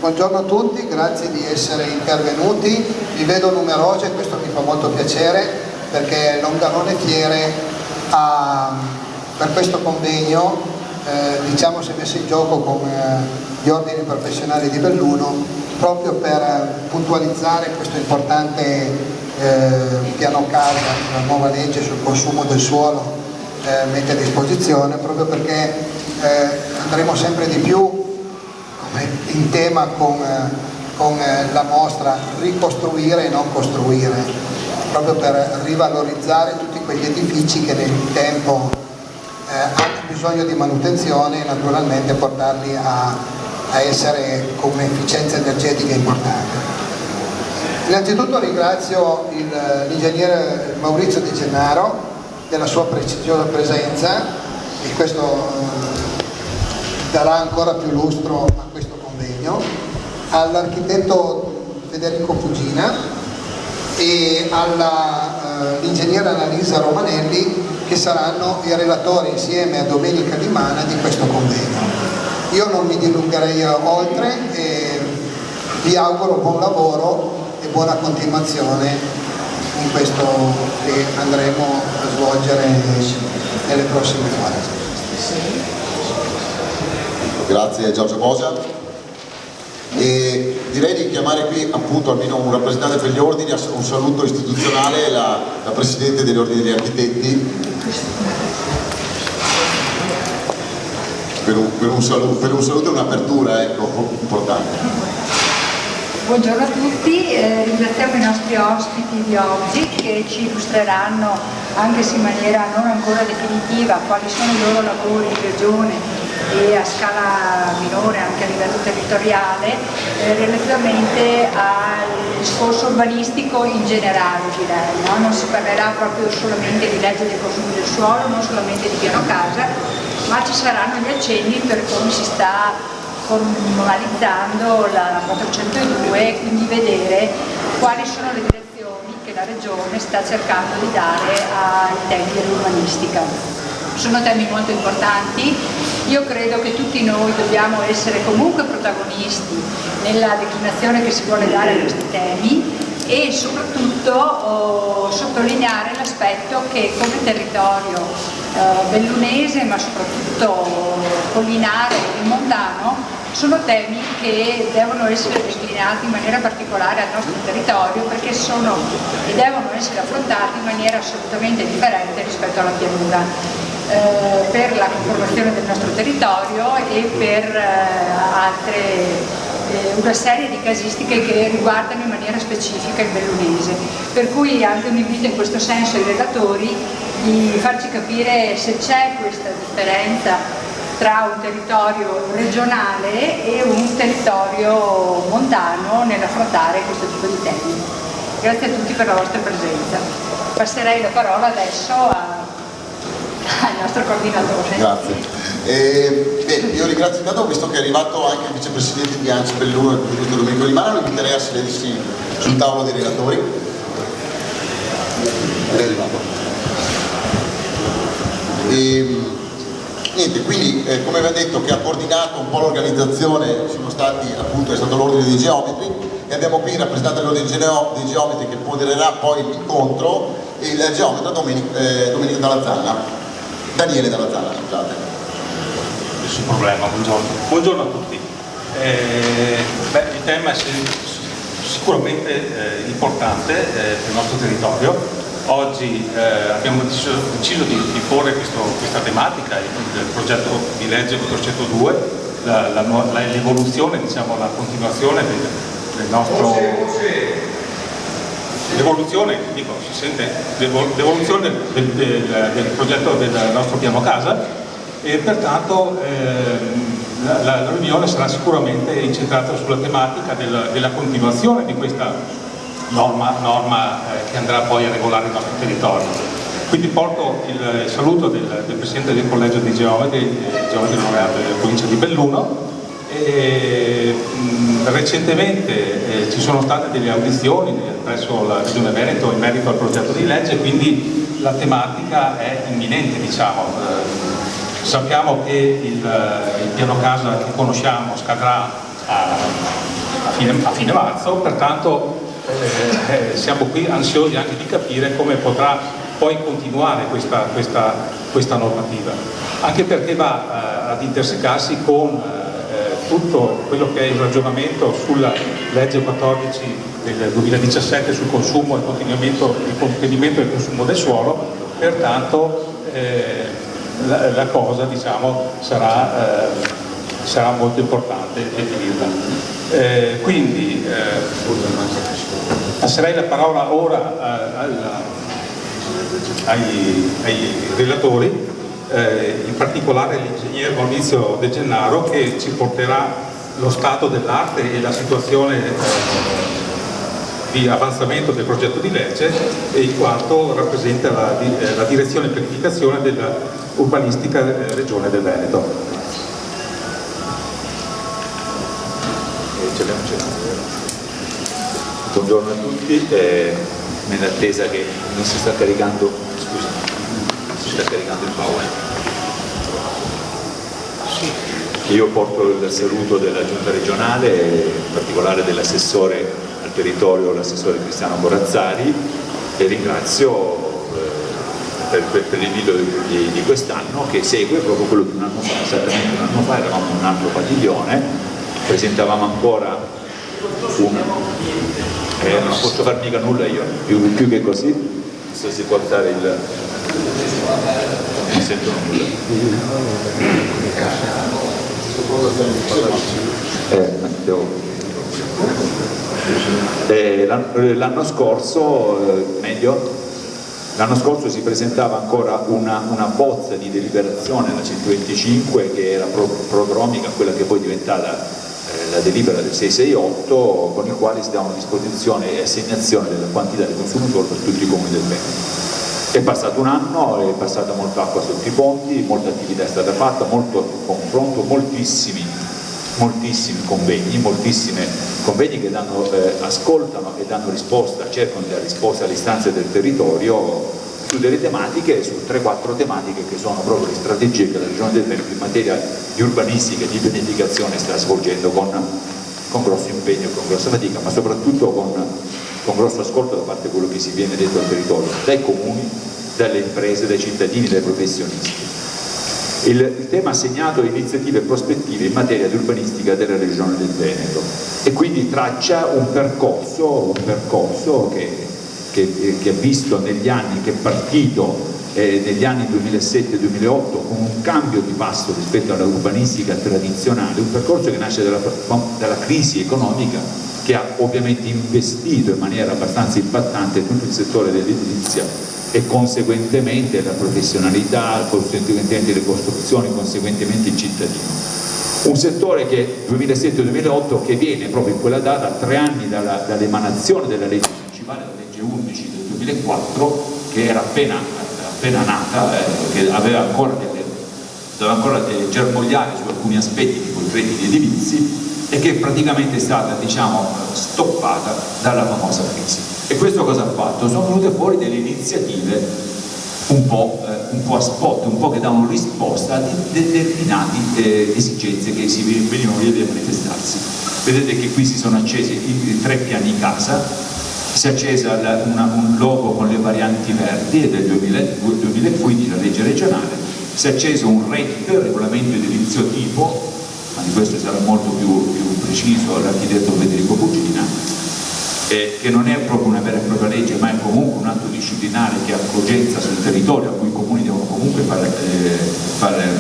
Buongiorno a tutti, grazie di essere intervenuti, vi vedo numerosi e questo mi fa molto piacere perché Longarone Fiere per questo convegno diciamo si è messo in gioco con gli ordini professionali di Belluno proprio per puntualizzare questo importante piano casa, la nuova legge sul consumo del suolo mette a disposizione, proprio perché andremo sempre di più in tema con la mostra ricostruire e non costruire, proprio per rivalorizzare tutti quegli edifici che nel tempo hanno bisogno di manutenzione e naturalmente portarli a essere con un'efficienza energetica importante. Innanzitutto ringrazio l'ingegnere Maurizio De Gennaro della sua preziosa presenza e questo darà ancora più lustro a questo convegno, all'architetto Federico Fugina e all'ingegnere Annalisa Romanelli, che saranno i relatori insieme a Domenica Di Mana di questo convegno. Io non mi dilungherei oltre e vi auguro buon lavoro e buona continuazione in questo che andremo a svolgere nelle prossime ore. Grazie Giorgio Bosa, e direi di chiamare qui appunto almeno un rappresentante per gli ordini, un saluto istituzionale, la Presidente degli Ordini degli Architetti per un saluto e un'apertura, ecco, importante. Buongiorno a tutti, ringraziamo i nostri ospiti di oggi che ci illustreranno, anche se in maniera non ancora definitiva, quali sono i loro lavori in regione e a scala minore anche a livello territoriale relativamente al discorso urbanistico in generale, direi, no? Non si parlerà proprio solamente di legge dei consumi del suolo, non solamente di piano casa, ma ci saranno gli accenni per come si sta formalizzando la 402, quindi vedere quali sono le direzioni che la Regione sta cercando di dare ai temi dell'urbanistica. Sono temi molto importanti, io credo che tutti noi dobbiamo essere comunque protagonisti nella declinazione che si vuole dare a questi temi e soprattutto sottolineare l'aspetto che come territorio bellunese, ma soprattutto collinare e montano, sono temi che devono essere declinati in maniera particolare al nostro territorio perché sono e devono essere affrontati in maniera assolutamente differente rispetto alla pianura. Per la conformazione del nostro territorio e per una serie di casistiche che riguardano in maniera specifica il bellunese. Per cui anche un invito in questo senso ai relatori di farci capire se c'è questa differenza tra un territorio regionale e un territorio montano nell'affrontare questo tipo di temi. Grazie a tutti per la vostra presenza. Passerei la parola adesso al nostro coordinatore. Grazie. Bene, io ringrazio intanto, visto che è arrivato anche il vicepresidente di ANCI Belluno, il contenuto Domenico Di Mana, lo inviterei a sedersi sul tavolo dei relatori. È arrivato. Niente, quindi come vi ho detto, che ha coordinato un po' l'organizzazione è stato l'ordine dei geometri, e abbiamo qui il rappresentante dell'ordine dei geometri che modererà poi l'incontro, il geometra Domenico Daniele Dalla Zanna, scusate. Nessun problema, buongiorno. Buongiorno a tutti. Il tema è sicuramente importante per il nostro territorio. Oggi abbiamo deciso di porre questa tematica, il progetto di legge 402, l'evoluzione, diciamo, la continuazione del nostro... L'evoluzione, dico, si sente, l'evoluzione del progetto del nostro piano casa, e pertanto la riunione sarà sicuramente incentrata sulla tematica della continuazione di questa norma che andrà poi a regolare il nostro territorio. Quindi porto il saluto del Presidente del Collegio dei Geometri, laureato della provincia di Belluno. Recentemente ci sono state delle audizioni presso la Regione Veneto in merito al progetto di legge, quindi la tematica è imminente, diciamo. Sappiamo che il piano casa che conosciamo scadrà a fine marzo, pertanto siamo qui ansiosi anche di capire come potrà poi continuare questa normativa, anche perché va ad intersecarsi con tutto quello che è il ragionamento sulla legge 14 del 2017 sul consumo e il contenimento del consumo del suolo, pertanto la cosa, diciamo, sarà molto importante definirla. Quindi passerei la parola ora ai relatori, in particolare l'ingegner Maurizio De Gennaro, che ci porterà lo stato dell'arte e la situazione di avanzamento del progetto di legge, in quanto rappresenta la direzione pianificazione dell'urbanistica Regione del Veneto. Buongiorno a tutti, nell'attesa che non si sta caricando, scusa, si sta caricando il PowerPoint. Io porto il saluto della Giunta regionale, in particolare dell'assessore al territorio, l'assessore Cristiano Corazzari, e ringrazio per l'invito di quest'anno, che segue proprio quello di un anno fa. Esattamente un anno fa eravamo in un altro padiglione, presentavamo ancora non posso far mica nulla io, più che così, se si può dare il... non sento nulla. L'anno scorso, l'anno scorso si presentava ancora una bozza di deliberazione, la 125, che era prodromica a quella che poi è diventata la delibera del 668, con il quale si davano disposizione e assegnazione della quantità di consumo suolo per tutti i comuni del Veneto. È passato un anno, è passata molta acqua sotto i ponti, molta attività è stata fatta, molto confronto, moltissimi convegni che ascoltano e danno risposta, cercano di dare risposta alle istanze del territorio su delle tematiche, su 3-4 tematiche che sono proprio le strategie che la Regione del Veneto in materia di urbanistica e di pianificazione sta svolgendo con grosso impegno, con grossa fatica, ma soprattutto con grosso ascolto da parte di quello che si viene detto al territorio, dai comuni, dalle imprese, dai cittadini, dai professionisti. Il tema assegnato è iniziative e prospettive in materia di urbanistica della Regione del Veneto, e quindi traccia un percorso che ha visto negli anni, che è partito negli anni 2007-2008 con un cambio di passo rispetto alla urbanistica tradizionale, un percorso che nasce dalla crisi economica, che ha ovviamente investito in maniera abbastanza impattante tutto il settore dell'edilizia e conseguentemente la professionalità, conseguentemente le costruzioni, conseguentemente il cittadino. Un settore che 2007-2008 che viene proprio in quella data, 3 anni dall'emanazione della legge principale, la legge 11 del 2004, che era appena nata, che doveva ancora germogliare su alcuni aspetti tipo i crediti edilizi, e che praticamente è stata, diciamo, stoppata dalla famosa crisi. E questo cosa ha fatto? Sono venute fuori delle iniziative un po' a spot, un po' che davano risposta a determinate esigenze che venivano via a manifestarsi. Vedete che qui si sono accesi i 3 piani casa, si è accesa un logo con le varianti verdi del 2015, la legge regionale, si è acceso un RET, regolamento edilizio tipo, ma di questo sarà molto più preciso l'architetto Federico Cugina, che non è proprio una vera e propria legge, ma è comunque un atto disciplinare che ha cogenza sul territorio, a cui i comuni devono comunque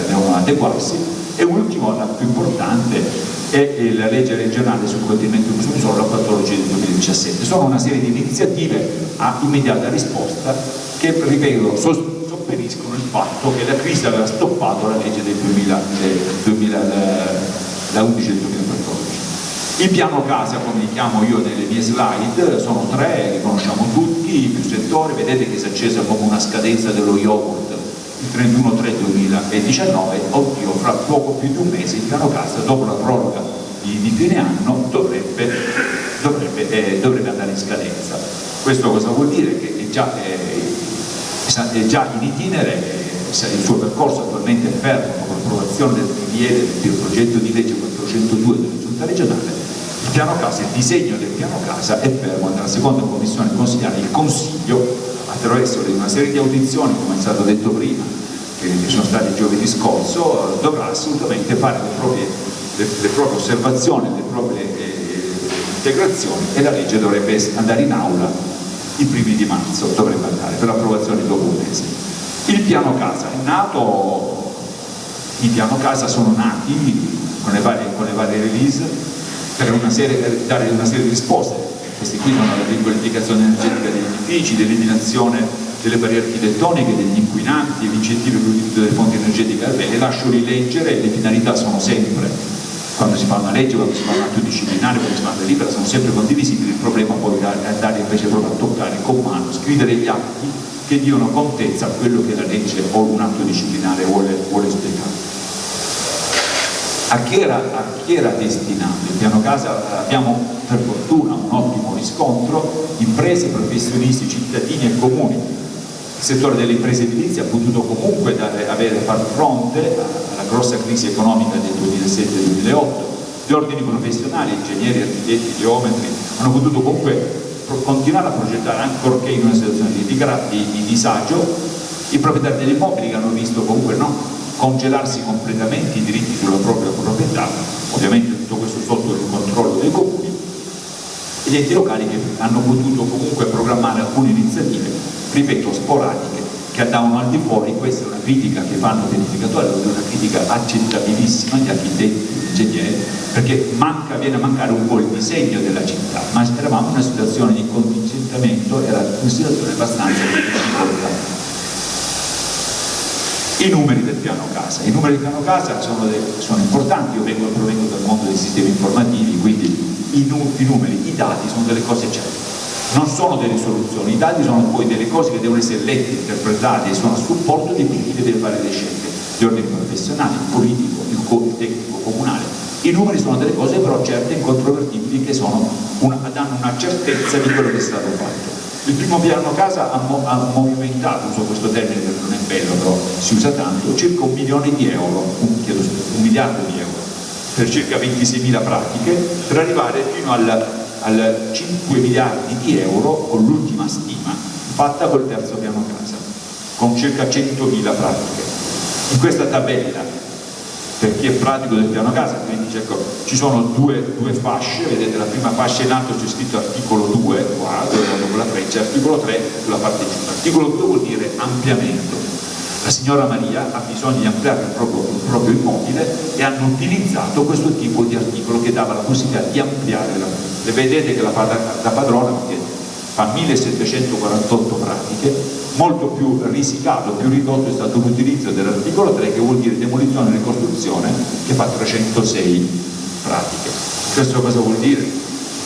devono adeguarsi. E ultimo, la più importante, è la legge regionale sul contenimento del consumo di suolo, la 14 del 2017. Sono una serie di iniziative a immediata risposta che, ripeto, sopperiscono il fatto che la crisi aveva stoppato la legge del 11 del 2014. Il piano casa, come li chiamo io nelle mie slide, sono 3, li conosciamo tutti, più settori. Vedete che si è accesa come una scadenza dello yogurt il 31/3/2019, oddio, fra poco più di un mese il piano casa, dopo la proroga di fine anno, dovrebbe andare in scadenza. Questo cosa vuol dire? Che è già in itinere, il suo percorso attualmente è fermo con l'approvazione del progetto di legge 402 della Giunta regionale. il disegno del piano casa è fermo nella seconda commissione consiliare. Il Consiglio, attraverso una serie di audizioni, come è stato detto prima, che sono state giovedì scorso, dovrà assolutamente fare le proprie osservazioni, le proprie integrazioni, e la legge dovrebbe andare in aula i primi di marzo, dovrebbe andare per l'approvazione dopo un mese. Il piano casa è nato, i piano casa sono nati con le varie release per dare una serie di risposte. Questi qui sono la riqualificazione energetica degli edifici, l'eliminazione delle barriere architettoniche, degli inquinanti, l'incentivo all'utilizzo delle fonti energetiche. Le lascio rileggere, le finalità sono sempre, quando si fa una legge, quando si fa un atto disciplinare, quando si fa una delibera, sono sempre condivisibili. Il problema poi è andare invece proprio a toccare con mano, scrivere gli atti che diano contezza a quello che la legge o un atto disciplinare vuole spiegare. A chi era destinato? Il piano casa abbiamo per fortuna un ottimo riscontro, imprese, professionisti, cittadini e comuni. Il settore delle imprese edilizie ha potuto comunque far fronte alla grossa crisi economica del 2007-2008. Gli ordini professionali, ingegneri, architetti, geometri hanno potuto comunque continuare a progettare ancorché in una situazione di disagio. I proprietari degli immobili che hanno visto comunque congelarsi completamente i diritti sulla propria proprietà, ovviamente tutto questo sotto il controllo dei comuni, e gli enti locali che hanno potuto comunque programmare alcune iniziative, ripeto, sporadiche, che andavano al di fuori. Questa è una critica che fanno i pianificatori, è una critica accettabilissima agli architetti, agli ingegneri, perché viene a mancare un po' il disegno della città, ma eravamo in una situazione di contingentamento, era una situazione abbastanza difficile. I numeri del piano casa. I numeri del piano casa sono importanti. Io provengo dal mondo dei sistemi informativi, quindi i numeri, i dati sono delle cose certe, non sono delle soluzioni. I dati sono poi delle cose che devono essere lette, interpretate e sono a supporto di chi deve fare le scelte, gli ordini professionali, il politico, il tecnico comunale. I numeri sono delle cose però certe e incontrovertibili, che danno una certezza di quello che è stato fatto. Il primo piano casa ha movimentato, uso questo termine perché non è bello, però si usa tanto, circa 1 milione di euro, 1 miliardo di euro, per circa 26.000 pratiche, per arrivare fino al 5 miliardi di euro con l'ultima stima fatta col terzo piano casa, con circa 100.000 pratiche. In questa tabella, per chi è pratico del piano casa, quindi ecco, ci sono due fasce, vedete la prima fascia in alto c'è scritto articolo 2, qua dove vado con la freccia, articolo 3 sulla parte giusta. Articolo 2 vuol dire ampliamento. La signora Maria ha bisogno di ampliare il proprio immobile e hanno utilizzato questo tipo di articolo che dava la possibilità di ampliare le vedete che la fa da padrona, perché fa 1748 pratiche. Molto più risicato, più ridotto è stato l'utilizzo dell'articolo 3, che vuol dire demolizione e ricostruzione, che fa 306 pratiche. Questo cosa vuol dire?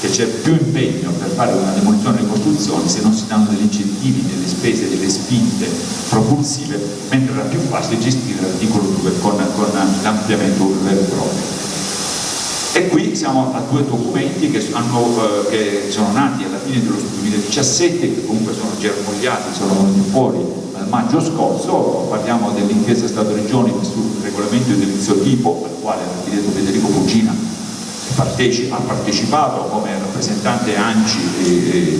Che c'è più impegno per fare una demolizione e ricostruzione se non si danno degli incentivi, delle spese, delle spinte propulsive, mentre era più facile gestire l'articolo 2 con l'ampliamento vero e proprio. E qui siamo a 2 documenti che sono nati alla fine dello 2017, che comunque sono germogliati, sono venuti fuori al maggio scorso. Parliamo dell'intesa Stato-Regioni sul regolamento edilizio tipo, al quale l'architetto Federico Fugina ha partecipato come rappresentante ANCI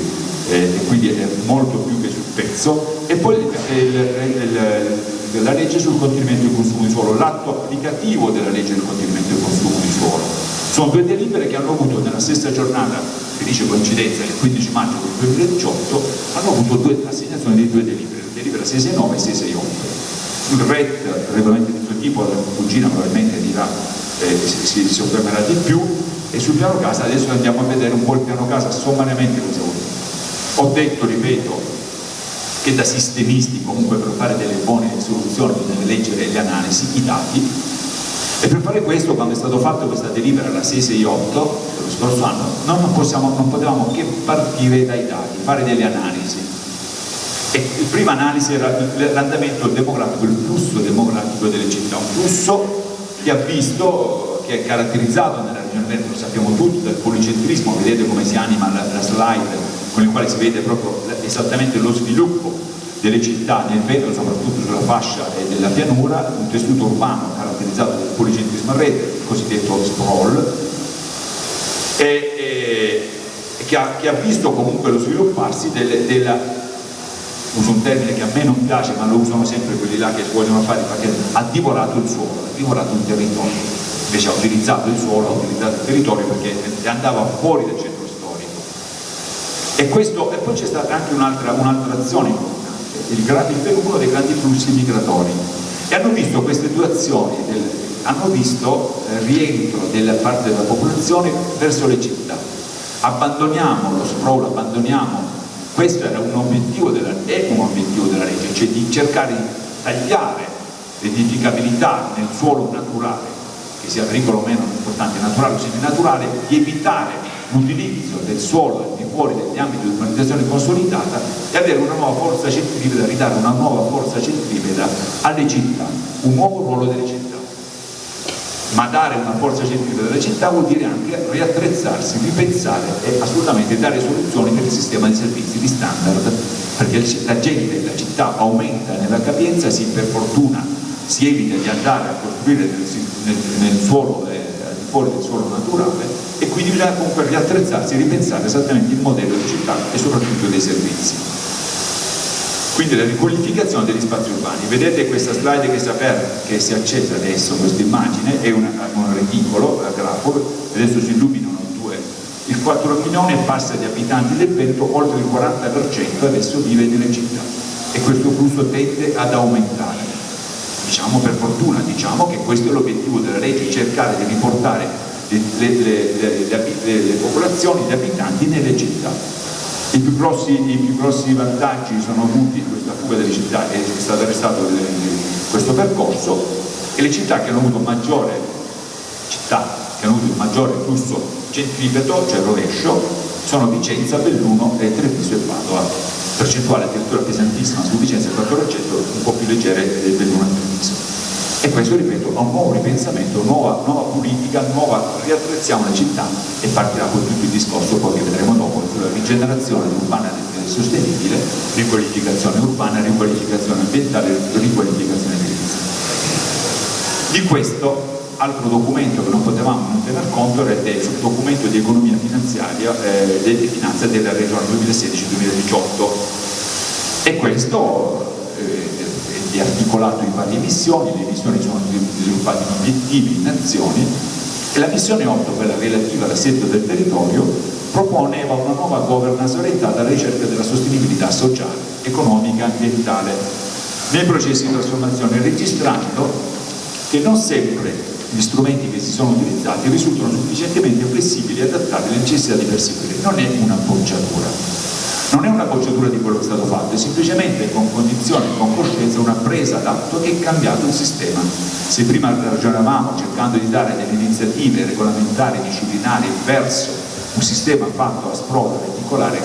e quindi è molto più che sul pezzo, e poi la legge sul contenimento del consumo di suolo, l'atto applicativo della legge del contenimento del consumo di suolo. Sono 2 delibere che hanno avuto nella stessa giornata, felice coincidenza, il 15 maggio del 2018, hanno avuto l'assegnazione di 2 delibere, la delibera 669 e 668. Sul RET, il regolamento di questo tipo, la cugina probabilmente dirà, si soffermerà di più, e sul piano casa adesso andiamo a vedere un po' il piano casa sommariamente cosa vuol dire. Ho detto, ripeto, che da sistemisti comunque per fare delle buone soluzioni bisogna leggere le analisi, i dati, e per fare questo, quando è stato fatto questa delibera, la 668 dello scorso anno, non potevamo che partire dai dati, fare delle analisi. E la prima analisi era l'andamento demografico, il flusso demografico delle città, un flusso che è caratterizzato nella regione Veneto, lo sappiamo tutti, dal policentrismo. Vedete come si anima la slide con il quale si vede proprio esattamente lo sviluppo delle città nel Veneto, soprattutto sulla fascia della pianura, un tessuto urbano caratterizzato dal policentrismo a rete, il cosiddetto sprawl, che ha visto comunque lo svilupparsi uso un termine che a me non piace, ma lo usano sempre quelli là che vogliono fare, perché ha divorato il suolo, ha divorato il territorio, invece ha utilizzato il suolo, ha utilizzato il territorio perché andava fuori dal centro storico. E poi c'è stata anche un'altra azione importante, uno dei grandi flussi migratori, e hanno visto queste due azioni, hanno visto rientro della parte della popolazione verso le città. Abbandoniamo lo sprawl, questo era un obiettivo della legge, cioè di cercare di tagliare l'edificabilità nel suolo naturale, che sia agricolo o meno importante, naturale o seminaturale, di evitare l'utilizzo del suolo al di fuori degli ambiti di urbanizzazione consolidata e avere una nuova forza centripeta, ridare una nuova forza centripeta alle città, un nuovo ruolo delle città. Ma dare una forza centripeta alle città vuol dire anche riattrezzarsi, ripensare e assolutamente dare soluzioni per il sistema di servizi di standard, perché la gente della città aumenta nella capienza, per fortuna si evita di andare a costruire nel suolo, al di fuori del suolo naturale, e quindi bisogna comunque riattrezzarsi e ripensare esattamente il modello di città e soprattutto dei servizi. Quindi la riqualificazione degli spazi urbani. Vedete questa slide che si è accesa adesso, questa immagine, è un reticolo, a grafo, adesso si illuminano due. Il 4 milioni e passa di abitanti del Veneto, oltre il 40% adesso vive nelle città e questo flusso tende ad aumentare. Diciamo per fortuna, diciamo che questo è l'obiettivo della legge, cercare di riportare le popolazioni, gli abitanti nelle città. I più grossi vantaggi sono avuti in questa fuga delle città, è stato arrestato questo percorso, e le città che hanno avuto un maggiore flusso centripeto, cioè rovescio, sono Vicenza, Belluno, Treviso e Padova. Percentuale addirittura pesantissima su Vicenza il 4%, un po' più leggere del Belluno e Treviso. E questo, ripeto, ha un nuovo ripensamento, nuova politica, riattreziamo le città, e partirà poi tutto il discorso poi che vedremo dopo sulla rigenerazione urbana sostenibile, riqualificazione urbana, riqualificazione ambientale, riqualificazione edilizia. Di questo altro documento che non potevamo non tener conto è il documento di economia finanziaria e finanza della regione 2016-2018, e questo è articolato in varie missioni. Le missioni sono sviluppate in obiettivi, in azioni, e la missione 8, quella relativa all'assetto del territorio, proponeva una nuova governance orientata alla ricerca della sostenibilità sociale, economica e ambientale nei processi di trasformazione, registrando che non sempre gli strumenti che si sono utilizzati risultano sufficientemente flessibili e adattati alle necessità di perseguire. Non è una bocciatura. Non è una bocciatura di quello che è stato fatto, è semplicemente con condizione, con coscienza, una presa d'atto che è cambiato il sistema. Se prima ragionavamo cercando di dare delle iniziative regolamentari, disciplinari verso un sistema fatto a sprono reticolare,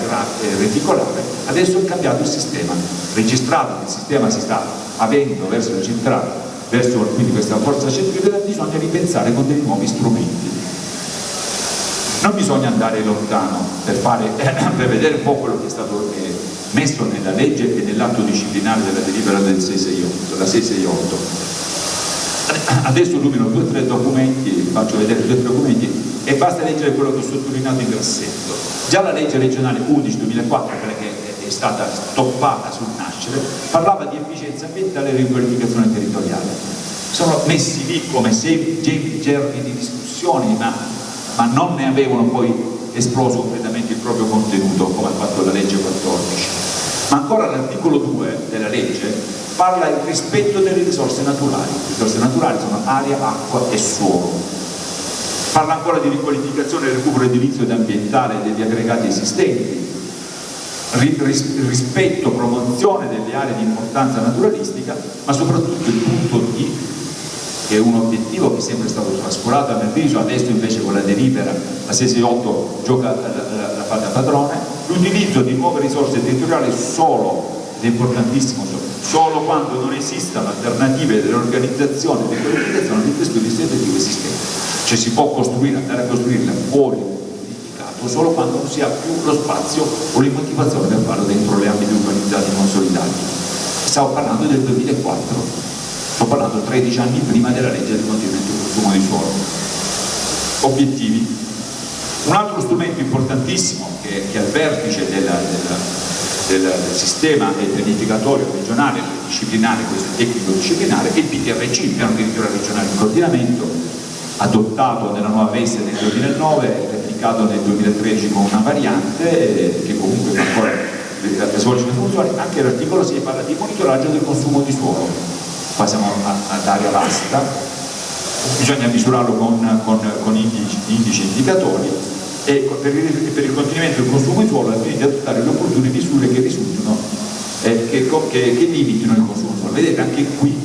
adesso è cambiato il sistema, registrato che il sistema si sta avendo verso la centrale, verso quindi questa forza centripeta, bisogna ripensare con dei nuovi strumenti. Non bisogna andare lontano per vedere un po' quello che è stato messo nella legge e nell'atto disciplinare della delibera del 668, la 668. Adesso illumino 2 o 3 documenti, faccio vedere 2 o 3 documenti e basta leggere quello che ho sottolineato in grassetto. Già la legge regionale 11-2004, quella che è stata stoppata sul nascere, parlava di efficienza ambientale e riqualificazione territoriale. Sono messi lì come germi di discussioni, ma non ne avevano poi esploso completamente il proprio contenuto come ha fatto la legge 14. Ma ancora l'articolo 2 della legge parla del rispetto delle risorse naturali. Le risorse naturali sono aria, acqua e suolo. Parla ancora di riqualificazione e recupero edilizio ed ambientale degli aggregati esistenti, rispetto, promozione delle aree di importanza naturalistica, ma soprattutto il punto D, che è un obiettivo che è sempre stato trascurato a mio avviso, adesso invece con la delibera la 668 gioca la fa da padrone, l'utilizzo di nuove risorse territoriali solo, ed è importantissimo, solo quando non esistano alternative dell'organizzazione e dell'organizzazione di questo dispositivo esistente. Cioè si può andare a costruirla fuori dall'edificato solo quando non si ha più lo spazio o le motivazioni per farlo dentro le ambiti urbanizzati consolidati. Stavo parlando del 2004. Sto parlando 13 anni prima della legge del contenimento del consumo di suolo. Obiettivi. Un altro strumento importantissimo che è al vertice del sistema pianificatorio regionale, disciplinare, questo tecnico disciplinare, è il PTRC, il piano territoriale regionale di coordinamento, adottato nella nuova veste nel 2009, replicato nel 2013 con una variante che comunque ancora svolge le funzioni. Anche l'articolo 6 parla di monitoraggio del consumo di suolo. Qua siamo ad area vasta, bisogna misurarlo con indici indicatori, e per il contenimento del consumo di suolo al fine di adottare le opportune misure che risultino che limitino il consumo di suolo. Vedete, anche qui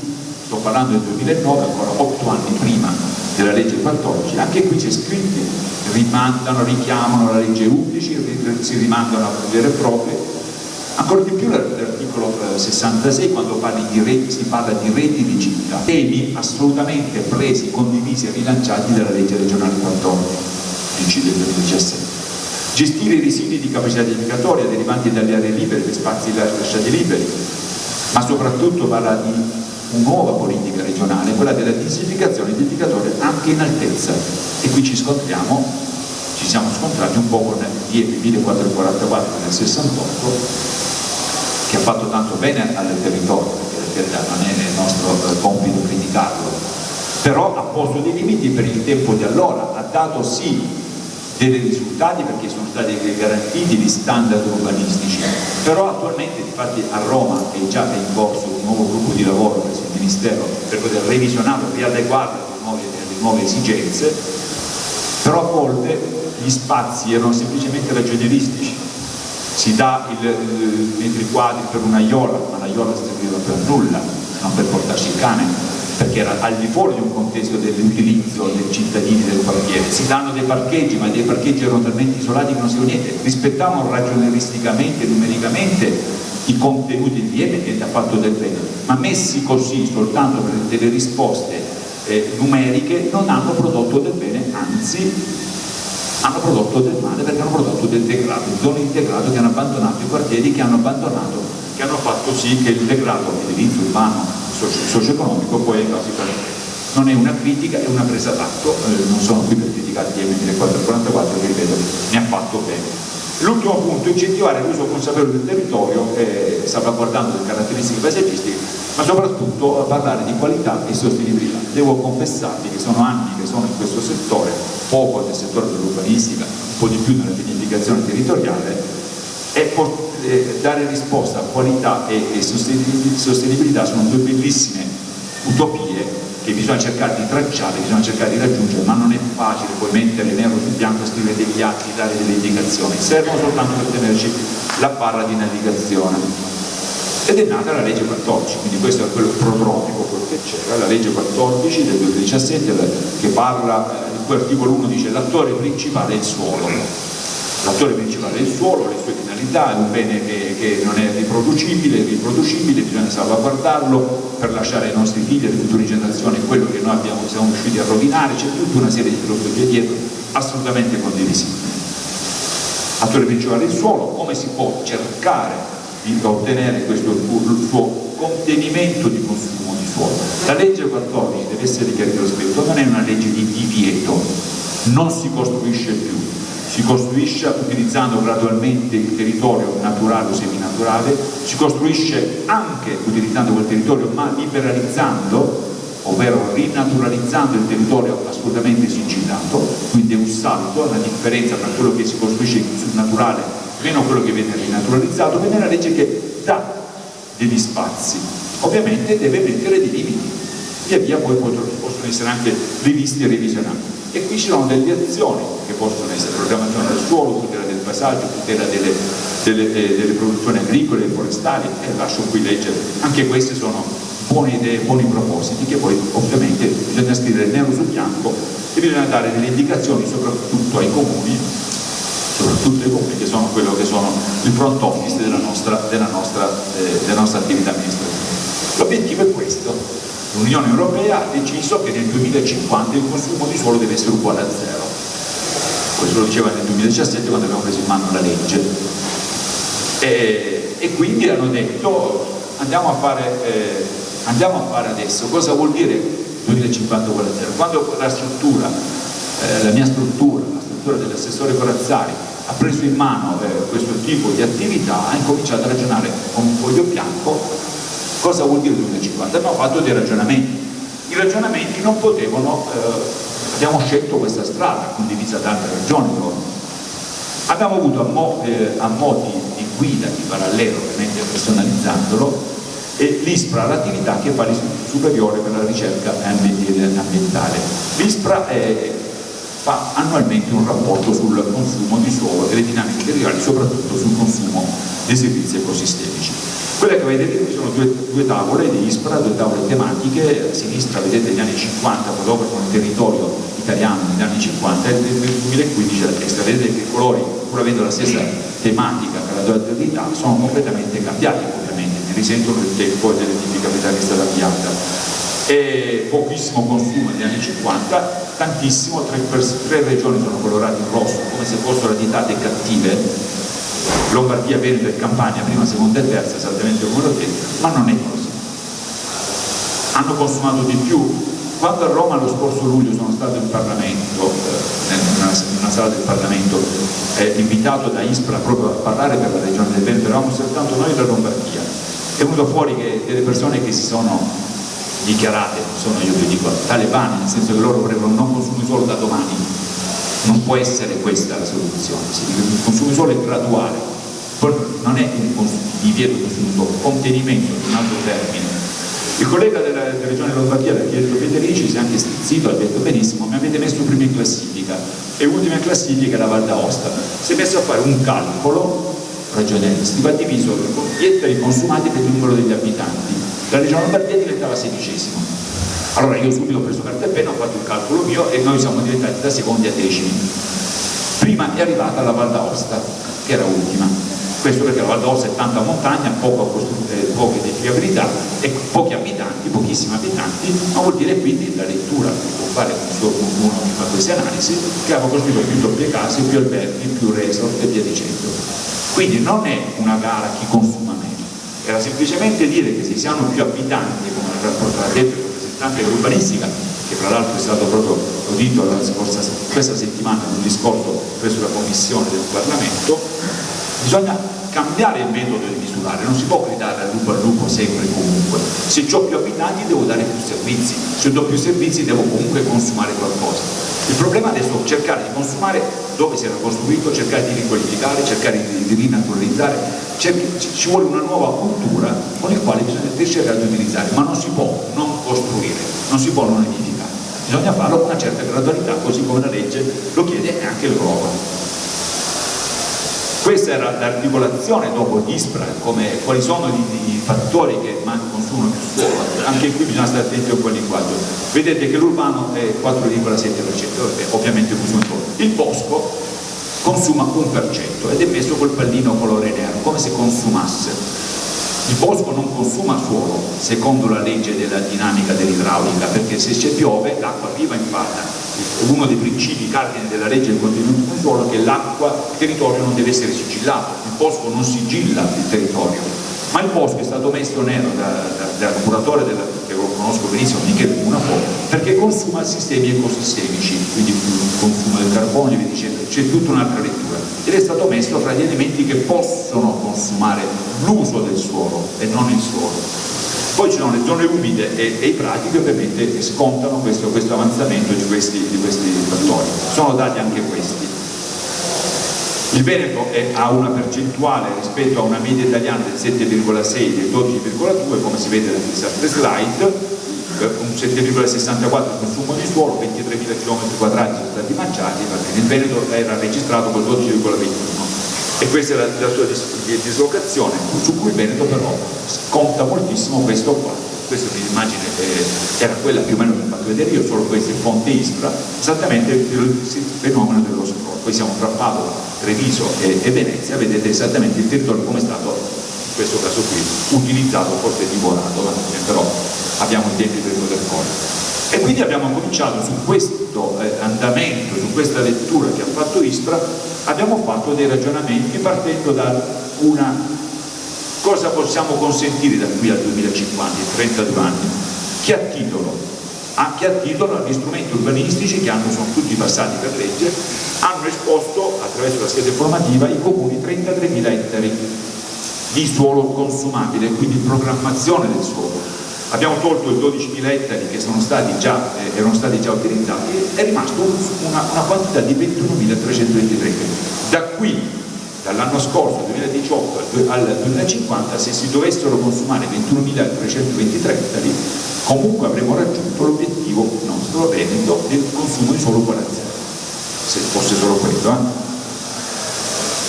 sto parlando del 2009, ancora 8 anni prima della legge 14, anche qui c'è scritto, richiamano la legge 11, si rimandano a vere e proprie. Ancora di più l'articolo 66, quando si parla di reti di città, temi assolutamente presi, condivisi e rilanciati dalla legge regionale 14 del 2017. Gestire i residui di capacità edificatoria derivanti dalle aree libere, dagli spazi lasciati liberi, ma soprattutto parla di una nuova politica regionale, quella della densificazione edificatoria anche in altezza, e qui ci siamo scontrati un po' con il 1444 del 68, che ha fatto tanto bene al territorio, perché non è nel nostro compito criticarlo, però ha posto dei limiti per il tempo di allora, ha dato sì dei risultati perché sono stati garantiti gli standard urbanistici, però attualmente infatti a Roma è già in corso un nuovo gruppo di lavoro presso il Ministero per poter revisionarlo, riadeguarlo alle nuove esigenze, però a volte gli spazi erano semplicemente ragionieristici, si dà il metri quadri per un'aiola, ma l'aiola serviva per nulla, non per portarci il cane, perché era al di fuori di un contesto dell'utilizzo dei cittadini del quartiere. Si danno dei parcheggi, ma dei parcheggi erano talmente isolati che non si vedeva niente, rispettavano ragionieristicamente, numericamente i contenuti di niente, che ha fatto del bene, ma messi così soltanto per delle risposte numeriche non hanno prodotto del bene, anzi hanno prodotto del male, perché hanno prodotto del degrado, zone integrato che hanno abbandonato i quartieri, che hanno fatto sì che il degrado dell'edilizio urbano socio-economico poi non è una critica, è una presa d'atto, non sono qui per criticare il DM1444 che ripeto ne ha fatto bene. L'ultimo punto, incentivare l'uso consapevole del territorio, salvaguardando le caratteristiche paesaggistiche, ma soprattutto parlare di qualità e sostenibilità. Devo confessarvi che sono anni che sono in questo settore, poco nel settore dell'urbanistica, un po' di più nella pianificazione territoriale, e dare risposta a qualità e sostenibilità sono due bellissime utopie che bisogna cercare di tracciare, bisogna cercare di raggiungere, ma non è facile poi mettere nero su bianco, scrivere degli atti, dare delle indicazioni, servono soltanto per tenerci la barra di navigazione. Ed è nata la legge 14, quindi questo è quello prodromico, quello che c'era, la legge 14 del 2017 che parla, il cui articolo 1 dice l'attore principale è il suolo. L'attore principale è il suolo, le sue finalità, è un bene che non è riproducibile, bisogna salvaguardarlo per lasciare ai nostri figli e alle future generazioni quello che noi siamo riusciti a rovinare, c'è tutta una serie di filosofie dietro assolutamente condivisibili. L'attore principale è il suolo, come si può cercare di ottenere questo suo contenimento di consumo di suolo? La legge 14 deve essere chiarito rispetto, non è una legge di divieto, non si costruisce più, si costruisce utilizzando gradualmente il territorio naturale o seminaturale, si costruisce anche utilizzando quel territorio ma liberalizzando, ovvero rinaturalizzando il territorio assolutamente sigillato, quindi è un salto, una differenza tra quello che si costruisce sul naturale meno quello che viene rinaturalizzato, quindi è una legge che dà degli spazi, ovviamente deve mettere dei limiti, via via poi possono essere anche rivisti e revisionati. E qui ci sono delle azioni che possono essere programmazione del suolo, tutela del paesaggio, tutela delle produzioni agricole e forestali, e lascio qui leggere, anche queste sono buone idee, buoni propositi che poi ovviamente bisogna scrivere nero su bianco e bisogna dare delle indicazioni soprattutto ai comuni, che sono quello che sono il front office della nostra attività amministrativa. L'obiettivo è questo. L'Unione Europea ha deciso che nel 2050 il consumo di suolo deve essere uguale a zero. Questo lo diceva nel 2017 quando abbiamo preso in mano la legge. E quindi hanno detto andiamo a fare adesso. Cosa vuol dire 2050 uguale a zero? Quando la mia struttura, la struttura figura dell'assessore Corazzari ha preso in mano questo tipo di attività, ha incominciato a ragionare con un foglio bianco cosa vuol dire 2050. Abbiamo fatto dei ragionamenti, i ragionamenti non potevano, abbiamo scelto questa strada condivisa da altre regioni. Abbiamo avuto a mo' di guida, di parallelo, ovviamente personalizzandolo, l'ISPRA, l'attività che fa l'Istituto Superiore per la Ricerca Ambientale. L'ISPRA fa annualmente un rapporto sul consumo di suolo e le dinamiche territoriali, soprattutto sul consumo dei servizi ecosistemici. Quelle che vedete qui sono due tavole di ISPRA, due tavole tematiche. A sinistra vedete gli anni 50, fotografano il territorio italiano negli anni 50, e nel 2015 a destra vedete che i colori, pur avendo la stessa tematica, caratterialità, sono completamente cambiati, ovviamente, ne risentono del tempo e dell'identificabilità che è stata avviata. E pochissimo consumo negli anni 50, tantissimo, tre regioni sono colorate in rosso, come se fossero ditate cattive, Lombardia, Veneto e Campania, prima, seconda e terza, esattamente come l'ho detto, ma non è così. Hanno consumato di più. Quando a Roma lo scorso luglio sono stato in Parlamento, in una sala del Parlamento, invitato da ISPRA proprio a parlare per la regione del Veneto, eravamo soltanto noi della Lombardia, è venuto fuori che delle persone che si sono dichiarate, non sono io che dico, talebani, nel senso che loro vorrebbero non consumi solo da domani. Non può essere questa la soluzione, il consumo solo è graduale, poi non è il divieto di consumo, contenimento di un altro termine. Il collega della regione Lombardia, Pietro Federici, si è anche stizzito, ha detto benissimo, mi avete messo prima in classifica e ultima in classifica la Val d'Aosta. Si è messo a fare un calcolo ragionieristico, ha diviso gli ettari consumati per il numero degli abitanti. La regione Lombardia diventava 16°. Allora io subito ho preso carta e penna, ho fatto il calcolo mio e noi siamo diventati da secondi a decimi. Prima è arrivata la Val d'Aosta, che era ultima. Questo perché la Val d'Aosta è tanta montagna, poche edificabilità e pochi abitanti, pochissimi abitanti, ma vuol dire quindi la lettura che può fare uno che fa queste analisi, che hanno costruito più doppie case, più alberghi, più resort e via dicendo. Quindi non è una gara chi consuma meno, era semplicemente dire che se si hanno più abitanti, come ha rapportato detto il rappresentante dell'urbanistica, che fra l'altro è stato proprio udito questa settimana in un discorso presso la Commissione del Parlamento, bisogna cambiare il metodo di misurare, non si può gridare al lupo sempre e comunque. Se ho più abitanti devo dare più servizi, se do più servizi devo comunque consumare qualcosa. Il problema adesso è cercare di consumare dove si era costruito, cercare di riqualificare, cercare di rinaturalizzare, ci vuole una nuova cultura con il quale bisogna cercare di utilizzare, ma non si può non costruire, non si può non edificare, bisogna farlo con una certa gradualità, così come la legge lo chiede e anche l'Europa. Questa era l'articolazione dopo di ISPRA, quali sono i fattori che consumano più suolo. Anche qui bisogna stare attenti a quel linguaggio. Vedete che l'urbano è 4,7%, ovviamente consuma solo. Il bosco consuma 1% ed è messo col pallino colore nero, come se consumasse. Il bosco non consuma suolo, secondo la legge della dinamica dell'idraulica, perché se c'è piove l'acqua arriva in falda. Uno dei principi cardine della legge del contenuto del suolo è che l'acqua, il territorio non deve essere sigillato, il bosco non sigilla il territorio, ma il bosco è stato messo nero dal curatore che lo conosco benissimo, Michele Munafo, perché consuma sistemi ecosistemici, quindi consumo del carbonio, vi dicendo, c'è tutta un'altra lettura, ed è stato messo fra gli elementi che possono consumare l'uso del suolo e non il suolo. Poi ci sono le zone umide e i prati che ovviamente scontano questo avanzamento di questi fattori. Sono dati anche questi. Il Veneto ha una percentuale rispetto a una media italiana del 7,6 e del 12,2, come si vede nelle altre slide, un 7,64 consumo di suolo, 23.000 km quadrati sono stati mangiati, il Veneto era registrato col 12,21. E questa è la sua dislocazione, su cui il Veneto però conta moltissimo questo qua. Questa immagine era quella più o meno che ho fatto vedere io, solo questo è Fonte Ispra, esattamente il fenomeno dello scroll. Poi siamo tra Padova, Treviso e Venezia, vedete esattamente il territorio come è stato, in questo caso qui, utilizzato, forse divorato, però abbiamo i tempi per poter correre. E quindi abbiamo cominciato su questo andamento, su questa lettura che ha fatto Ispra, abbiamo fatto dei ragionamenti partendo da una cosa possiamo consentire da qui al 2050, 32 anni, che a titolo anche a titolo gli strumenti urbanistici che sono tutti passati per legge, hanno esposto attraverso la scheda informativa i comuni 33.000 ettari di suolo consumabile, quindi programmazione del suolo. Abbiamo tolto i 12.000 ettari che erano stati già utilizzati, è rimasto una quantità di 21.323 ettari. Da qui, dall'anno scorso, 2018 al 2050, se si dovessero consumare 21.323 ettari, comunque avremmo raggiunto l'obiettivo nostro Veneto del consumo di suolo parziale, se fosse solo quello.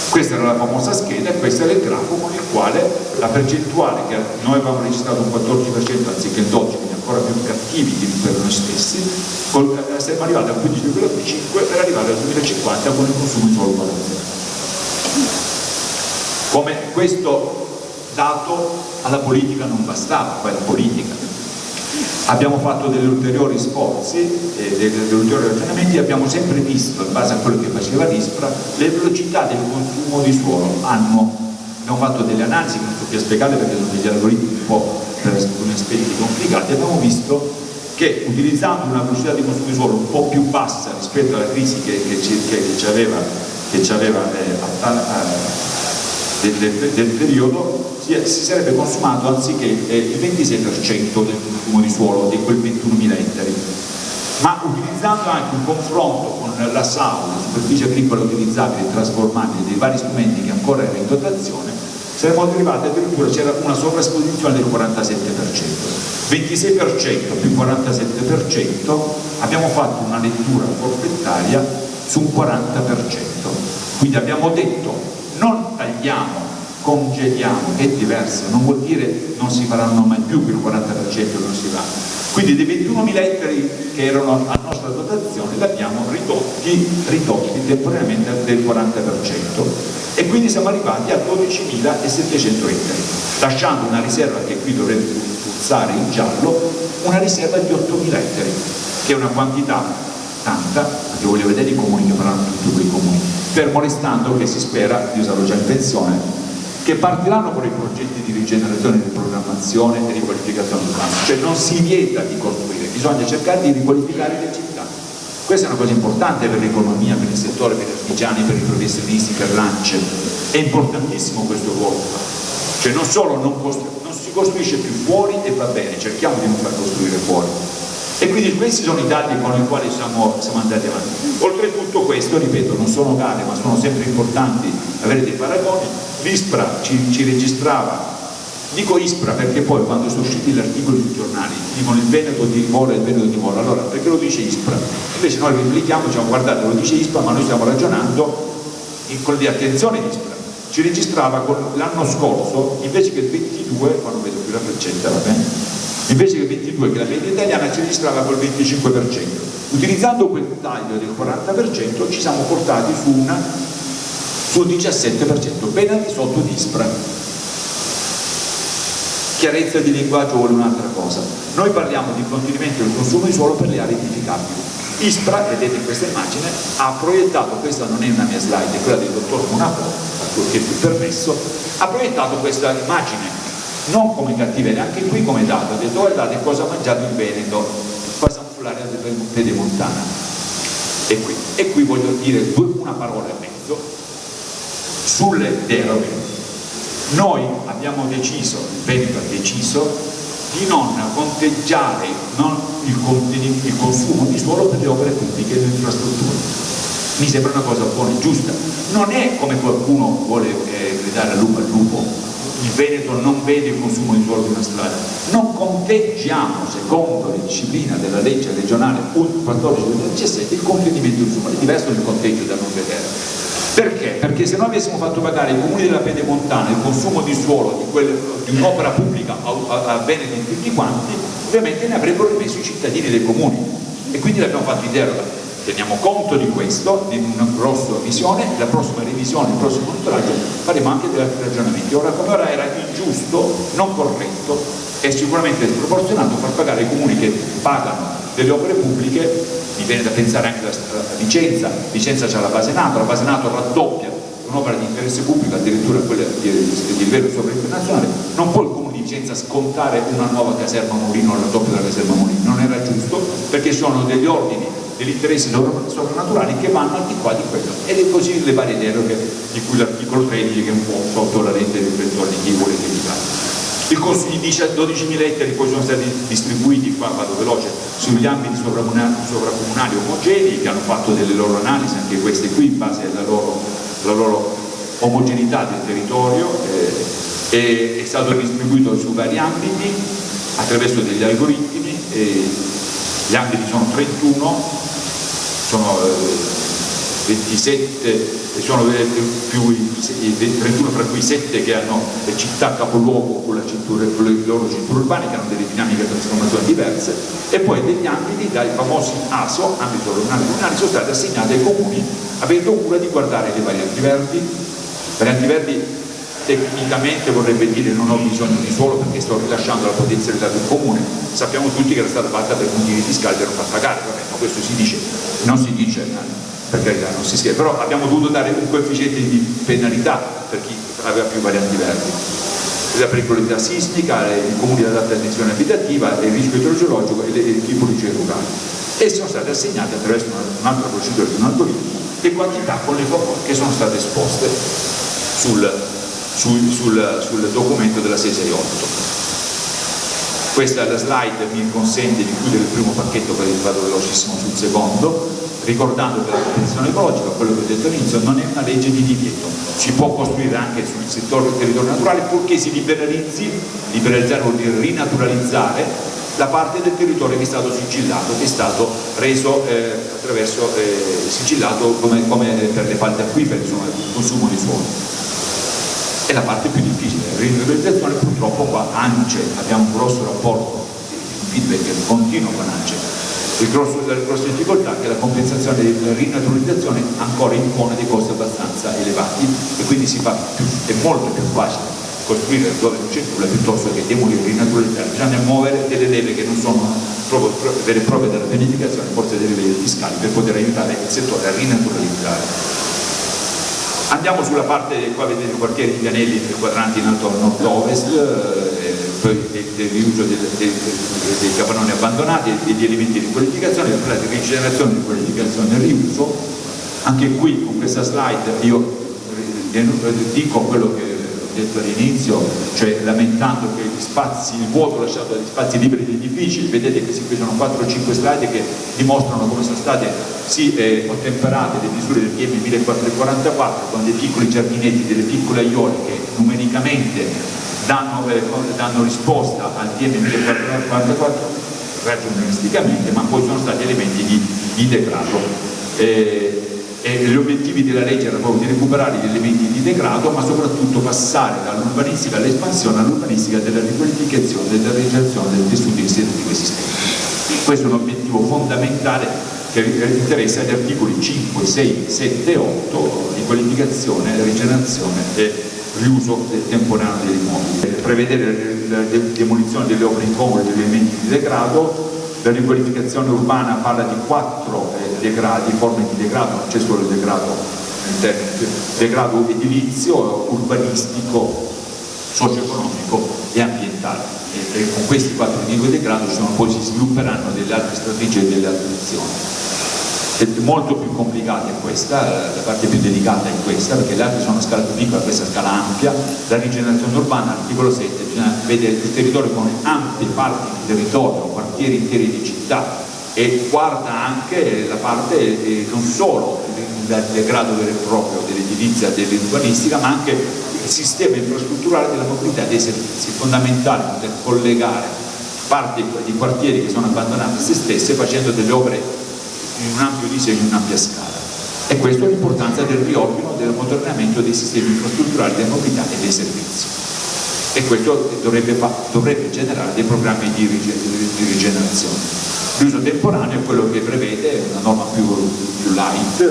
Questa era la famosa scheda e questo era il grafo con il quale la percentuale, che noi avevamo registrato un 14% anziché il 12%, quindi ancora più cattivi per noi stessi, siamo arrivati al 15,5% per arrivare al 2050 con il consumo di suolo parziale. Come questo dato alla politica non bastava, poi la politica. Abbiamo fatto degli ulteriori sforzi, degli ulteriori ragionamenti, abbiamo sempre visto, in base a quello che faceva l'ISPRA, le velocità del consumo di suolo abbiamo fatto delle analisi che non sto più a spiegare perché sono degli algoritmi un po' per alcuni aspetti complicati, abbiamo visto che utilizzando una velocità di consumo di suolo un po' più bassa rispetto alla crisi che ci aveva del periodo, si sarebbe consumato anziché il 26% del consumo di suolo di quel 21.000 ettari, ma utilizzando anche un confronto con la SAU, la superficie agricola utilizzabile e trasformabile dei vari strumenti che ancora erano in dotazione, saremmo arrivati addirittura, c'era una sovraesposizione del 47%, 26% più 47%, abbiamo fatto una lettura forfettaria su un 40%, quindi abbiamo detto non tagliamo, congeliamo, è diverso, non vuol dire non si faranno mai più quel 40% non si va. Quindi dei 21.000 ettari che erano a nostra dotazione li abbiamo ridotti temporaneamente del 40% e quindi siamo arrivati a 12.700 ettari, lasciando una riserva che qui dovrete pulsare in giallo, una riserva di 8.000 ettari, che è una quantità tanta, perché voglio vedere i comuni che faranno tutti quei comuni, fermo restando che si spera, io sarò già in pensione, che partiranno con i progetti di rigenerazione, di programmazione e riqualificazione urbana, cioè non si vieta di costruire, bisogna cercare di riqualificare le città. Questa è una cosa importante per l'economia, per il settore, per gli artigiani, per i professionisti, per l'ANCE, è importantissimo questo ruolo, cioè non solo non si costruisce più fuori e va bene, cerchiamo di non far costruire fuori. E quindi questi sono i dati con i quali siamo andati avanti. Oltretutto questo, ripeto, non sono gare, ma sono sempre importanti avere dei paragoni. L'ISPRA ci registrava, dico ISPRA perché poi quando sono usciti gli articoli sui giornali dicono il Veneto di Mora e il Veneto di Mora, allora perché lo dice ISPRA? Invece noi replichiamo, diciamo guardate lo dice ISPRA, ma noi stiamo ragionando con di attenzione di ISPRA. Ci registrava l'anno scorso, invece che il 22, qua non vedo più la freccetta, va bene? Invece che il 22, che la media italiana ci registrava col 25%. Utilizzando quel taglio del 40% ci siamo portati sul 17%, ben al di sotto di ISPRA. Chiarezza di linguaggio vuole un'altra cosa. Noi parliamo di contenimento del consumo di suolo per le aree edificabili. ISPRA, vedete in questa immagine, ha proiettato, questa non è una mia slide, è quella del dottor Monaco, che più permesso, ha proiettato questa immagine non come cattiveria, anche qui come dato, ha detto guardate cosa ha mangiato il Veneto, qua siamo sull'area pedemontana, e qui voglio dire una parola e mezzo sulle deroghe. Noi abbiamo deciso, il Veneto ha deciso di non conteggiare il consumo di suolo per le opere pubbliche e le infrastrutture. Mi sembra una cosa buona e giusta, non è come qualcuno vuole gridare al lupo, il Veneto non vede il consumo di suolo di una strada, non conteggiamo secondo la disciplina della legge regionale 14/2017 il contenimento del suolo, è diverso dal conteggio da non vedere. Perché? Perché se noi avessimo fatto pagare ai comuni della pedemontana il consumo di suolo di un'opera pubblica a bene di tutti quanti, ovviamente ne avrebbero rimesso i cittadini dei comuni e quindi l'abbiamo fatto in deroga. Teniamo conto di questo, di una grossa visione, la prossima revisione, il prossimo monitoraggio faremo anche degli altri ragionamenti. Ora come ora era ingiusto, non corretto e sicuramente sproporzionato far pagare ai comuni che pagano delle opere pubbliche. Mi viene da pensare anche a Vicenza c'ha la base NATO raddoppia, un'opera di interesse pubblico, addirittura quella di livello sovrainternazionale, non può il Comune di Vicenza scontare una nuova caserma Morino al raddoppio della caserma Morino, non era giusto, perché sono degli ordini, degli interessi sovrannaturali che vanno al di qua di quello, ed è così le varie deroghe di cui l'articolo 13, che è un po' sotto la rete di riflettori di chi vuole criticare. Il costo di 12.000 ettari poi sono stati distribuiti, qua vado veloce, sugli ambiti sovracomunali omogenei che hanno fatto delle loro analisi, anche queste qui, in base alla loro omogeneità del territorio, è stato distribuito su vari ambiti attraverso degli algoritmi, gli ambiti sono 31, sono 27, sono più 31 fra cui 7 che hanno le città capoluogo con le loro cinture urbane che hanno delle dinamiche di trasformazione diverse, e poi degli ambiti dai famosi ASO, ambiti ordinari comunali, sono stati assegnati ai comuni avendo cura di guardare le varianti verdi. Varianti verdi tecnicamente vorrebbe dire non ho bisogno di suolo perché sto rilasciando la potenzialità del comune, sappiamo tutti che era stata fatta per motivi fiscali per non far pagare, vabbè, ma questo si dice, non si dice, per carità, non si scherza, però abbiamo dovuto dare un coefficiente di penalità per chi aveva più varianti verdi. La pericolosità sismica, i comuni ad alta tensione abitativa, il rischio idrogeologico e le tipologie rurali. E sono state assegnate attraverso un'altra procedura di un algoritmo le quantità con le favore che sono state esposte sul documento della 668. Questa è la slide, mi consente di chiudere il primo pacchetto, perché vado velocissimo sul secondo, ricordando che la protezione ecologica, quello che ho detto all'inizio, non è una legge di divieto, si può costruire anche sul settore del territorio naturale purché si liberalizzare vuol dire rinaturalizzare la parte del territorio che è stato sigillato, che è stato reso attraverso sigillato come per le falde acquifere, insomma il consumo di suolo. È la parte più difficile, la rinaturalizzazione. Purtroppo qua ANCE, abbiamo un grosso rapporto di feedback continuo con ANCE, la grossa difficoltà è che la compensazione della rinaturalizzazione ancora impone dei costi abbastanza elevati e quindi è molto più facile costruire dove non c'è nulla piuttosto che demolire e rinaturalizzare. Bisogna muovere delle leve che non sono proprio vere e proprie della pianificazione, forse delle leve fiscali, per poter aiutare il settore a rinaturalizzare. Andiamo sulla parte, qua vedete i quartieri di Pianelli, i quadranti in alto a nord-ovest, poi del riuso dei capannoni abbandonati e degli elementi di qualificazione, la rigenerazione di qualificazione e riuso. Anche qui con questa slide io dico quello che ho detto all'inizio, cioè lamentando che il vuoto lasciato dagli spazi liberi degli edifici. Vedete che qui sono 4 o 5 slide che dimostrano come sono state ottemperate le misure del PM 1444 con dei piccoli giardinetti, delle piccole aiole che numericamente danno risposta al PM 1444 ragionieristicamente, ma poi sono stati elementi di degrado. E gli obiettivi della legge erano proprio di recuperare gli elementi di degrado, ma soprattutto passare dall'urbanistica all'espansione all'urbanistica della riqualificazione, della realizzazione del tessuto inseritivo esistente. Questo è un obiettivo fondamentale che interessa gli articoli 5, 6, 7 e 8 di qualificazione, rigenerazione e riuso temporaneo degli immobili. Prevedere la demolizione delle opere incomode degli elementi di degrado. La riqualificazione urbana parla di 4 degradi, forme di degrado, non c'è solo il degrado edilizio, urbanistico, socio-economico e ambientale. E con questi 4 tipi di degrado poi si svilupperanno delle altre strategie e delle altre azioni. È molto più complicata è questa, la parte più delicata è questa, perché le altre sono a scala più piccola, questa a scala ampia. La rigenerazione urbana, articolo 7, bisogna vedere il territorio come ampie parti di territorio, quartieri interi di città, e guarda anche la parte non solo il degrado vero e proprio dell'edilizia, dell'urbanistica, ma anche il sistema infrastrutturale della mobilità e dei servizi. È fondamentale poter collegare parti di quartieri che sono abbandonati a se stesse facendo delle opere in un ampio disegno, in un'ampia scala. E questa è l'importanza del riordino, dell'ammodernamento dei sistemi infrastrutturali della mobilità e dei servizi. E questo dovrebbe generare dei programmi di rigenerazione. L'uso temporaneo è quello che prevede una norma più light,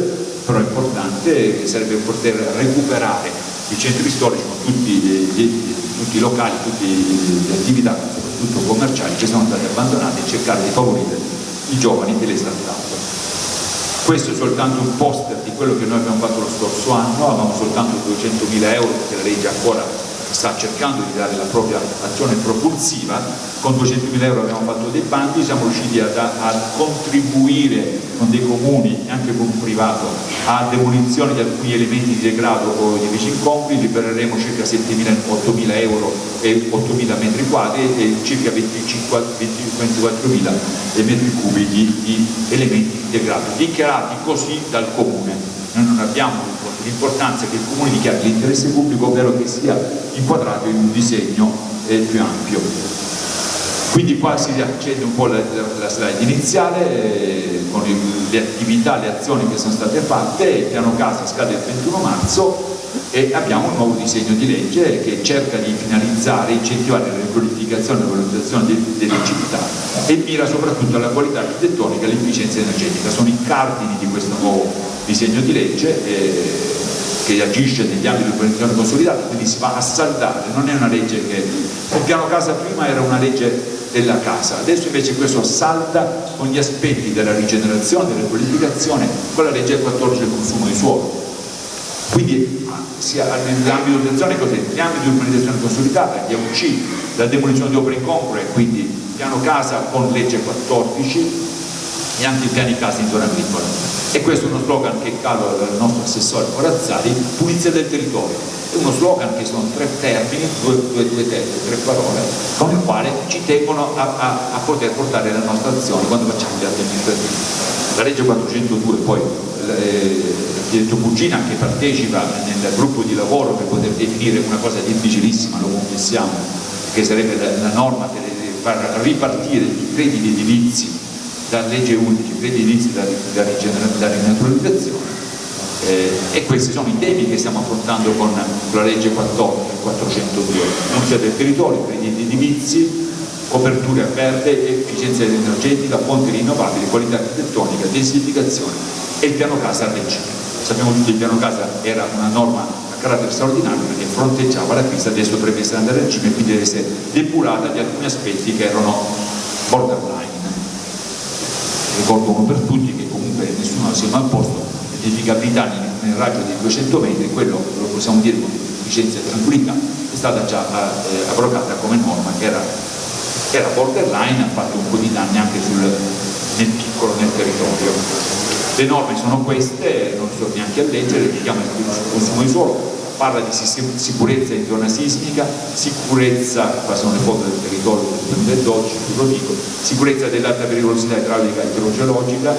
però importante, che sarebbe poter recuperare i centri storici con tutti i locali, tutte le attività, soprattutto commerciali, che sono state abbandonate, e cercare di favorire i giovani e le start-up. Questo è soltanto un poster di quello che noi abbiamo fatto lo scorso anno, avevamo soltanto 200.000 euro perché la legge ancora sta cercando di dare la propria azione propulsiva. Con 200.000 euro abbiamo fatto dei bandi, siamo riusciti a contribuire con dei comuni e anche con un privato a demolizione di alcuni elementi di degrado o di edifici incongrui. Libereremo circa 8.000 euro e 8.000 metri quadri e circa 24.000 metri cubi di elementi di degrado dichiarati così dal comune. Noi non abbiamo l'importanza che il comune dichiari l'interesse pubblico, ovvero che sia inquadrato in un disegno più ampio. Quindi qua si accende un po' la slide iniziale con le attività, le azioni che sono state fatte. Il piano casa scade il 21 marzo e abbiamo un nuovo disegno di legge che cerca di finalizzare, incentivare la riqualificazione e la valorizzazione delle città e mira soprattutto alla qualità architettonica e all'efficienza energetica. Sono i cardini di questo nuovo disegno di legge che agisce negli ambiti di urbanizzazione consolidata, quindi si va a saldare. Non è una legge che il piano casa prima era una legge della casa, adesso invece questo salda con gli aspetti della rigenerazione, della riqualificazione con la legge 14 del consumo di suolo. Quindi sia nell'ambito di azione così, nell'ambito di urbanizzazione consolidata, gli AUC, la demolizione di opere incongrue, quindi piano casa con legge 14 e anche i piani casa in zona agricola. E questo è uno slogan che calo dal nostro assessore Corazzari, pulizia del territorio. È uno slogan che sono 3 termini, due termini, 3 parole, con il quale ci tengono a poter portare la nostra azione quando facciamo gli atti amministrativi. La legge 402 poi l'architetto Bugina, che partecipa nel gruppo di lavoro per poter definire una cosa difficilissima, lo confessiamo, che sarebbe la norma che deve far ripartire i crediti edilizi da legge 11, crediti edilizi da rinaturalizzazione, e questi sono i temi che stiamo affrontando con la legge 402, funzione del territorio, crediti edilizi, coperture a verde, efficienza energetica, fonti rinnovabili, qualità architettonica, densificazione e il piano casa a regime. Sappiamo tutti che il piano casa era una norma a carattere straordinario perché fronteggiava la crisi, adesso dovrebbe essere andata a regime e quindi deve essere depurata di alcuni aspetti che erano borderline. Ricordo uno per tutti che comunque nessuno si è mai posto, l'edificabilità nel raggio di 200 metri, quello lo possiamo dire con efficienza e tranquillità, è stata già abrogata come norma che era borderline, ha fatto un po' di danni anche nel piccolo, nel territorio. Le norme sono queste, non sto neanche a leggere, richiama il consumo di suolo, parla di sicurezza in zona sismica, sicurezza, qua sono le foto del territorio del 2012, lo dico, sicurezza dell'alta pericolosità idraulica e idrogeologica,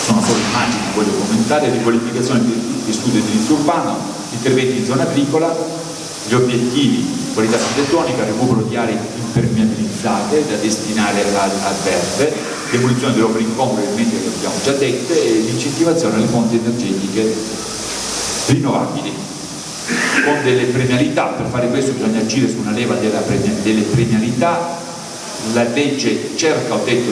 sono solo immagini, voglio commentare, riqualificazione di studio edilizio urbano, interventi in zona agricola, gli obiettivi, qualità architettonica, recupero di aree impermeabilizzate da destinare al verde, demolizione delle opere incongrue che abbiamo già dette e l'incentivazione alle fonti energetiche rinnovabili con delle premialità. Per fare questo bisogna agire su una leva delle premialità. La legge cerca, ho detto,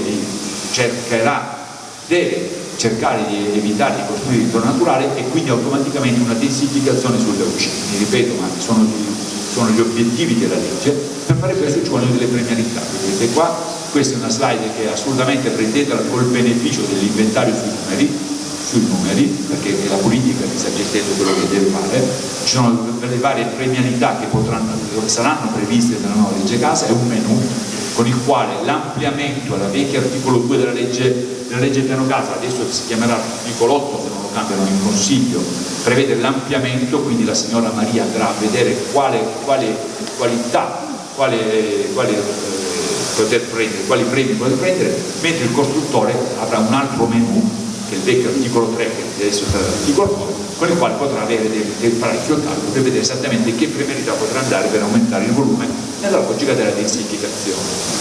deve cercare di evitare di costruire in zona naturale e quindi automaticamente una densificazione sulle uscite. Mi ripeto, ma sono gli obiettivi della legge. Per fare questo ci vogliono delle premialità. Vedete qua, questa è una slide che assolutamente prendetela col beneficio dell'inventario sui numeri, perché è la politica che sta gestendo quello che deve fare. Ci sono le varie premialità che saranno previste nella nuova legge casa, è un menù con il quale l'ampliamento alla vecchia articolo 2 della legge piano casa, adesso si chiamerà articolo 8 se non lo cambiano in consiglio, prevede l'ampliamento, quindi la signora Maria andrà a vedere quali premi poter prendere, mentre il costruttore avrà un altro menù, che è il vecchio articolo 3, che adesso sarà l'articolo 9, con il quale potrà avere fare il suo calcolo per vedere esattamente che premialità potrà andare per aumentare il volume nella logica della densificazione.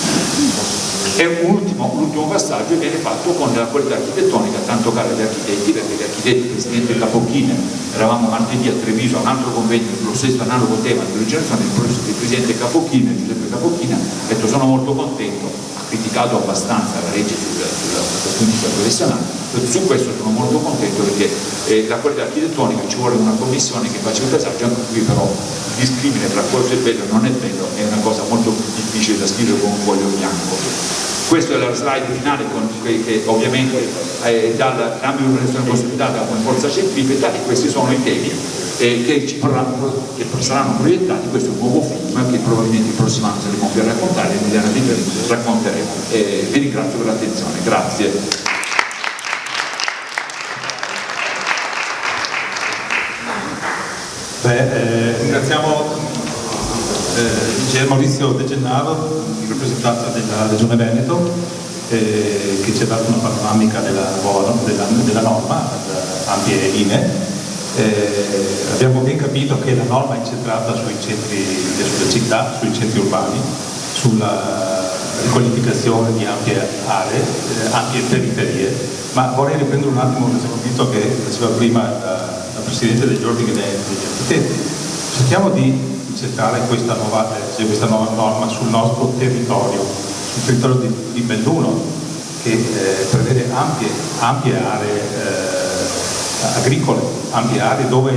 E l'ultimo passaggio viene fatto con la qualità architettonica, tanto cara agli architetti, perché gli architetti, il presidente Capochine, eravamo martedì a Treviso a un altro convegno sullo stesso analogo tema di rigenerazione, il presidente Capochine, Giuseppe Capochine, ha detto sono molto contento, ha criticato abbastanza la legge sulla professionale, su questo sono molto contento perché la qualità architettonica ci vuole una commissione che faccia il passaggio, anche qui però il discrimine tra cosa è bello e non è bello è una cosa molto difficile da scrivere con un foglio bianco. Questa è la slide finale che ovviamente dammi un'impressione consolidata come forza centripeta, e questi sono i temi che saranno proiettati. Questo è un nuovo film che probabilmente il prossimo anno saremo qui a raccontare e immediatamente racconteremo. Vi ringrazio per l'attenzione, grazie. Ringraziamo Ingegnere Maurizio De Gennaro, in rappresentanza della Regione Veneto, che ci ha dato una panoramica della norma, ampie linee. Abbiamo ben capito che la norma è incentrata sulle città, sui centri urbani, sulla riqualificazione di ampie aree, ampie periferie, ma vorrei riprendere un attimo l'esempio che faceva prima la Presidente degli Ordini degli Architetti. Cerchiamo di incentrare questa nuova norma sul nostro territorio, sul territorio di Belluno, che prevede ampie aree agricole, ampie aree dove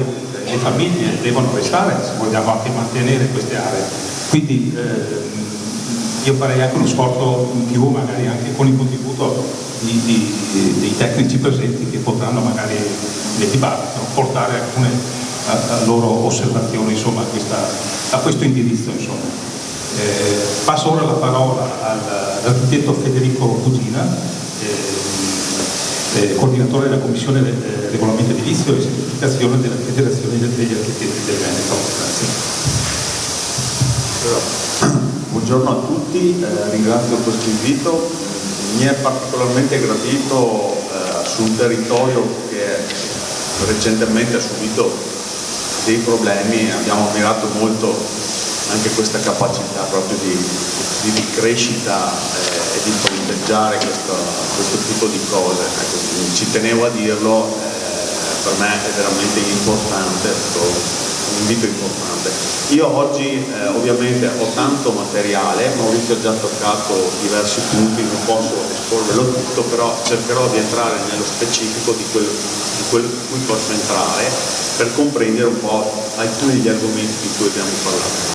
le famiglie devono restare se vogliamo anche mantenere queste aree. Quindi io farei anche uno sforzo in più, magari anche con il contributo dei tecnici presenti, che potranno magari nel dibattito portare alcune loro osservazioni, insomma, a questo indirizzo. Passo ora la parola all'architetto Federico Cugina, coordinatore della Commissione Regolamento Edilizio e Semplificazione della Federazione degli Architetti del Veneto. Grazie. Buongiorno a tutti, ringrazio questo invito. Mi è particolarmente gradito su un territorio che recentemente ha subito dei problemi, abbiamo ammirato molto anche questa capacità proprio di crescita e di fronteggiare questo tipo di cose. Ecco, ci tenevo a dirlo, per me è veramente importante, un invito importante. Io oggi ovviamente ho tanto materiale, Maurizio ha già toccato diversi punti, non posso esporvelo tutto, però cercherò di entrare nello specifico di quello cui posso entrare, per comprendere un po' alcuni degli argomenti di cui abbiamo parlato.